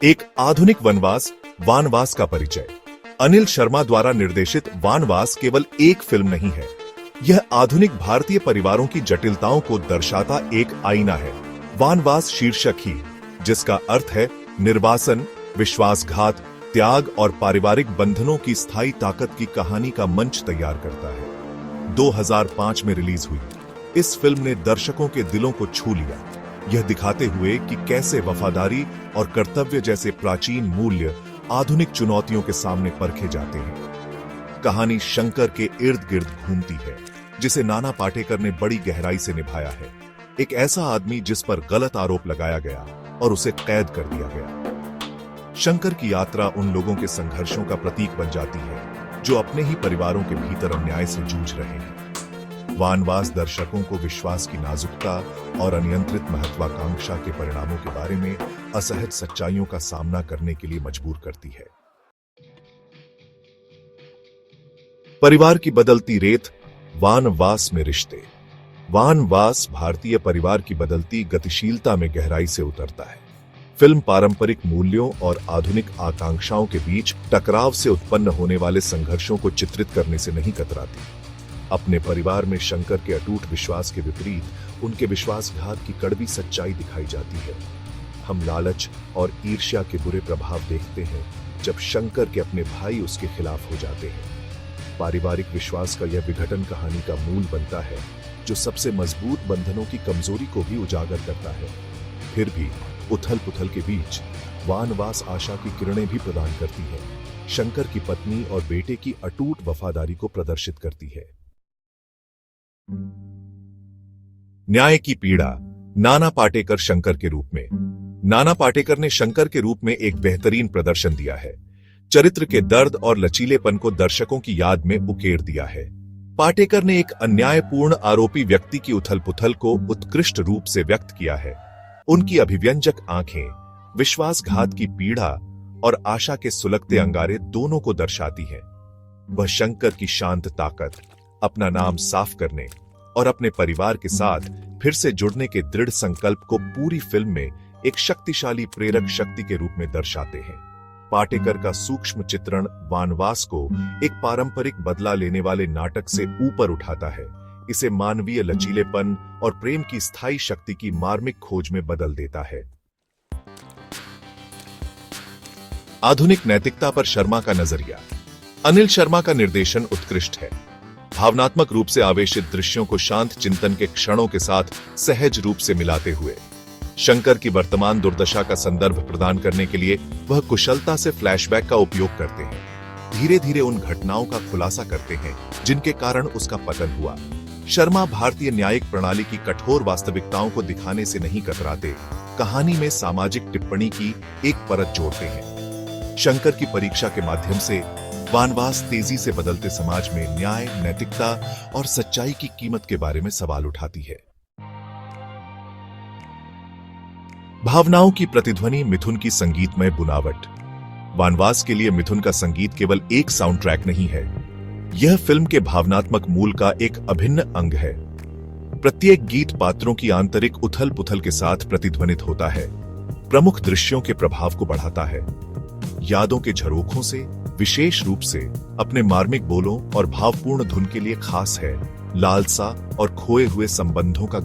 एक आधुनिक वनवास वानवास का परिचय। अनिल शर्मा द्वारा निर्देशित वानवास केवल एक फिल्म नहीं है, यह आधुनिक भारतीय परिवारों की जटिलताओं को दर्शाता एक आईना है। वानवास शीर्षक ही, जिसका अर्थ है निर्वासन, विश्वासघात, त्याग और पारिवारिक बंधनों की स्थायी ताकत की कहानी का मंच तैयार करता है। 2005 में रिलीज हुई इस फिल्म ने दर्शकों के दिलों को छू लिया, यह दिखाते हुए कि कैसे वफादारी और कर्तव्य जैसे प्राचीन मूल्य आधुनिक चुनौतियों के सामने परखे जाते हैं। कहानी शंकर के इर्द गिर्द घूमती है, जिसे नाना पाटेकर ने बड़ी गहराई से निभाया है। एक ऐसा आदमी जिस पर गलत आरोप लगाया गया और उसे कैद कर दिया गया। शंकर की यात्रा उन लोगों के संघर्षों का प्रतीक बन जाती है जो अपने ही परिवारों के भीतर अन्याय से जूझ रहे हैं। वानवास दर्शकों को विश्वास की नाजुकता और अनियंत्रित महत्वाकांक्षा के परिणामों के बारे में असहज सच्चाइयों का सामना करने के लिए मजबूर करती है। परिवार की बदलती रेत, वानवास में रिश्ते। वानवास भारतीय परिवार की बदलती गतिशीलता में गहराई से उतरता है। फिल्म पारंपरिक मूल्यों और आधुनिक आकांक्षाओं के बीच टकराव से उत्पन्न होने वाले संघर्षों को चित्रित करने से नहीं कतराती। अपने परिवार में शंकर के अटूट विश्वास के विपरीत उनके विश्वासघात की कड़वी सच्चाई दिखाई जाती है। हम लालच और ईर्ष्या के बुरे प्रभाव देखते हैं जब शंकर के अपने भाई उसके खिलाफ हो जाते हैं। पारिवारिक विश्वास का यह विघटन कहानी का मूल बनता है, जो सबसे मजबूत बंधनों की कमजोरी को भी उजागर करता है। फिर भी उथल पुथल के बीच वानवास आशा की किरणें भी प्रदान करती है। शंकर की पत्नी और बेटे की अटूट वफादारी को प्रदर्शित करती है। न्याय की पीड़ा, नाना पाटेकर शंकर के रूप में। नाना पाटेकर ने शंकर के रूप में एक बेहतरीन प्रदर्शन दिया है। चरित्र के दर्द और लचीलेपन को दर्शकों की याद में उकेर दिया है। पाटेकर ने एक अन्यायपूर्ण आरोपी व्यक्ति की उथल पुथल को उत्कृष्ट रूप से व्यक्त किया है। उनकी अभिव्यंजक आंखें विश्वासघात की पीड़ा और आशा के सुलगते अंगारे दोनों को दर्शाती है। वह शंकर की शांत ताकत, अपना नाम साफ करने और अपने परिवार के साथ फिर से जुड़ने के दृढ़ संकल्प को पूरी फिल्म में एक शक्तिशाली प्रेरक शक्ति के रूप में दर्शाते हैं। पाटेकर का सूक्ष्म चित्रण वानवास को एक पारंपरिक बदला लेने वाले नाटक से ऊपर उठाता है, इसे मानवीय लचीलेपन और प्रेम की स्थायी शक्ति की मार्मिक खोज में बदल देता है। आधुनिक नैतिकता पर शर्मा का नजरिया। अनिल शर्मा का निर्देशन उत्कृष्ट है। भावनात्मक रूप से आवेशित दृश्यों को शांत चिंतन के क्षणों के साथ सहज रूप से मिलाते हुए शंकर की वर्तमान दुर्दशा का संदर्भ प्रदान करने के लिए वह कुशलता से फ्लैशबैक का उपयोग करते हैं। धीरे धीरे उन घटनाओं का खुलासा करते हैं जिनके कारण उसका पतन हुआ। शर्मा भारतीय न्यायिक प्रणाली की कठोर वास्तविकताओं को दिखाने से नहीं कतराते, कहानी में सामाजिक टिप्पणी की एक परत जोड़ते हैं। शंकर की परीक्षा के माध्यम से वानवास तेजी से बदलते समाज में न्याय, नैतिकता और सच्चाई की कीमत के बारे में सवाल उठाती है। भावनाओं की प्रतिध्वनि, मिथुन की संगीतमय बुनावट। वानवास के लिए मिथुन का संगीत केवल एक साउंड ट्रैक नहीं है, यह फिल्म के भावनात्मक मूल का एक अभिन्न अंग है। प्रत्येक गीत पात्रों की आंतरिक उथल पुथल के साथ प्रतिध्वनित होता है, प्रमुख दृश्यों के प्रभाव को बढ़ाता है। यादों के झरोखों से, विशेष रूप से अपने मार्मिक बोलों और भावपूर्ण धुन के लिए खास है। लालसा और खोए हुए संबंधों का